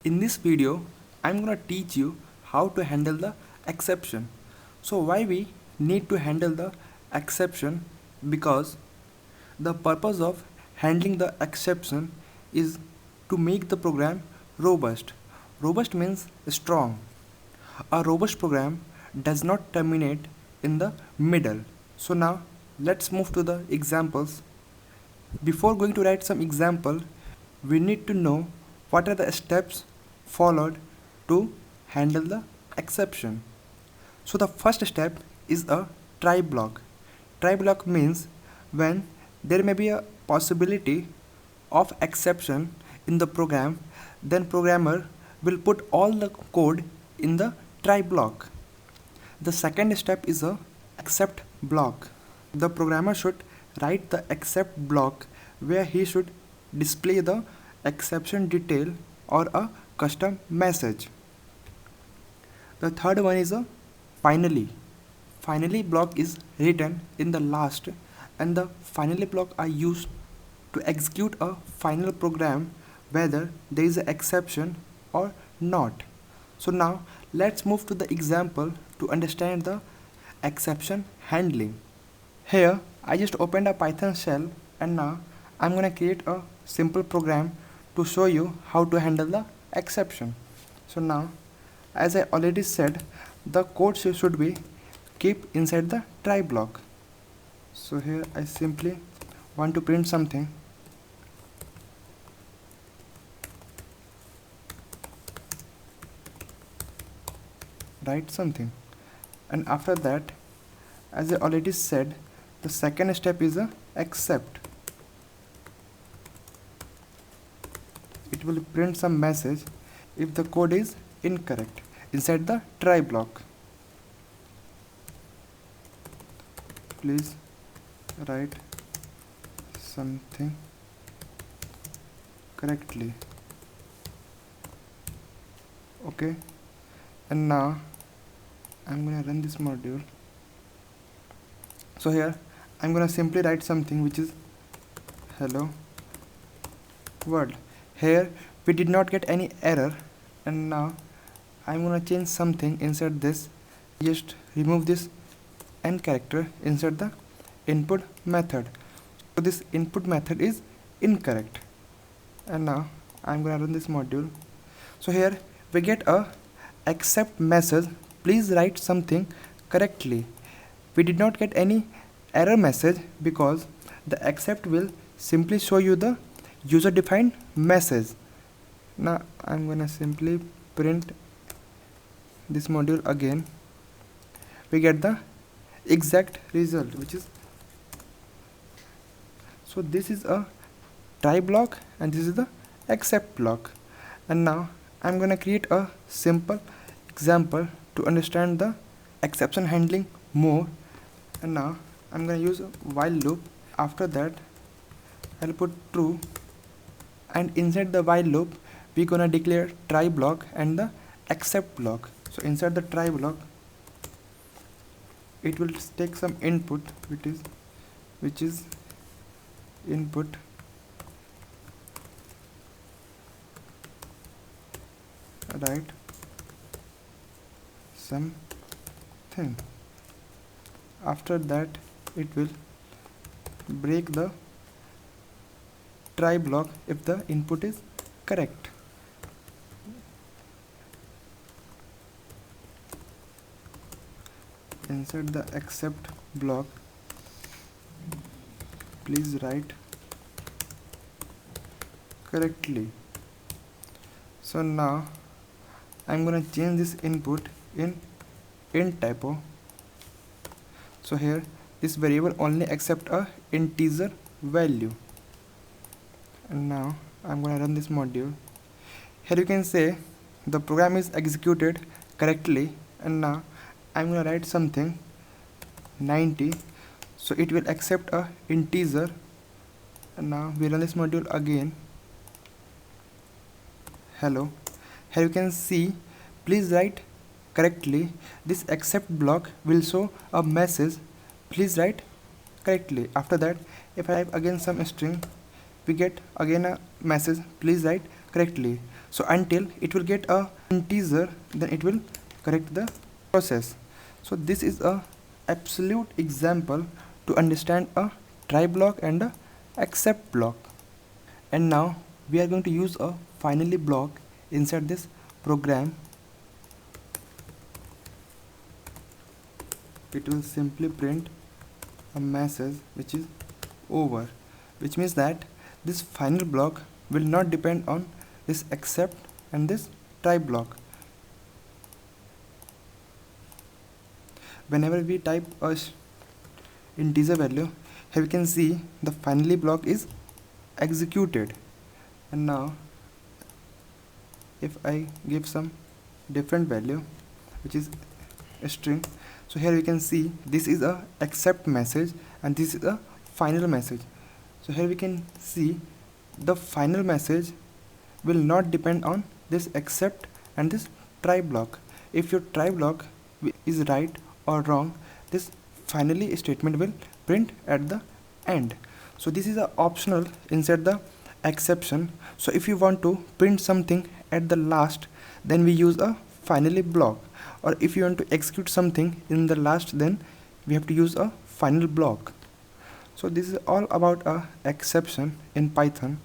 In this video, I'm gonna teach you how to handle the exception. So why we need to handle the exception? Because the purpose of handling the exception is to make the program robust. Robust means strong. A robust program does not terminate in the middle. So now let's move to the examples. Before going to write some example, we need to know what are the steps followed to handle the exception. So the first step is a try block. Try block means when there may be a possibility of exception in the program, then programmer will put all the code in the try block. The second step is a except block. The programmer should write the except block where he should display the exception detail or a custom message. The third one is a finally. Finally block is written in the last, and the finally block are used to execute a final program whether there is an exception or not. So now let's move to the example to understand the exception handling. Here I just opened a Python shell, and now I'm gonna create a simple program to show you how to handle the exception. So now, as I already said, the code should be keep inside the try block. So here I simply want to print something. Write something, and after that, as I already said, the second step is a except. It will print some message if the code is incorrect inside the try block. Please write something correctly. Okay, and now I'm gonna run this module. So here I'm gonna simply write something which is hello world. Here we did not get any error, and now I'm gonna change something inside this. Just remove this n character inside the input method. So this input method is incorrect, and now I'm gonna run this module. So here we get a except message, please write something correctly. We did not get any error message because the except will simply show you the user defined message. Now I'm gonna simply print this module again. We get the exact result, which is, so this is a try block and this is the except block. And now I'm gonna create a simple example to understand the exception handling more. And now I'm gonna use a while loop. After that I'll put true, and inside the while loop we're gonna declare try block and the except block. So inside the try block it will take some input, which is input, write something. After that it will break the try block if the input is correct. Inside the except block, please write correctly. So now I'm gonna change this input in int typo. So here this variable only accept a integer value. And now I'm gonna run this module. Here you can say the program is executed correctly, and now I'm gonna write something 90, so it will accept a integer. And now we run this module again. Hello, here you can see please write correctly. This except block will show a message, please write correctly. After that if I have again some string, we get again a message, please write correctly. So until it will get a integer, then it will correct the process. So this is a absolute example to understand a try block and a except block. And now we are going to use a finally block inside this program. It will simply print a message which is over, which means that this final block will not depend on this except and this try block. Whenever we type a integer value, here we can see the finally block is executed. And now if I give some different value which is a string, so here you can see this is a accept message and this is a final message. So here we can see the final message will not depend on this accept and this try block. If your try block is right or wrong, this finally statement will print at the end. So this is a optional inside the exception. So if you want to print something at the last, then we use a finally block, or if you want to execute something in the last, then we have to use a final block. So this is all about a exception in Python.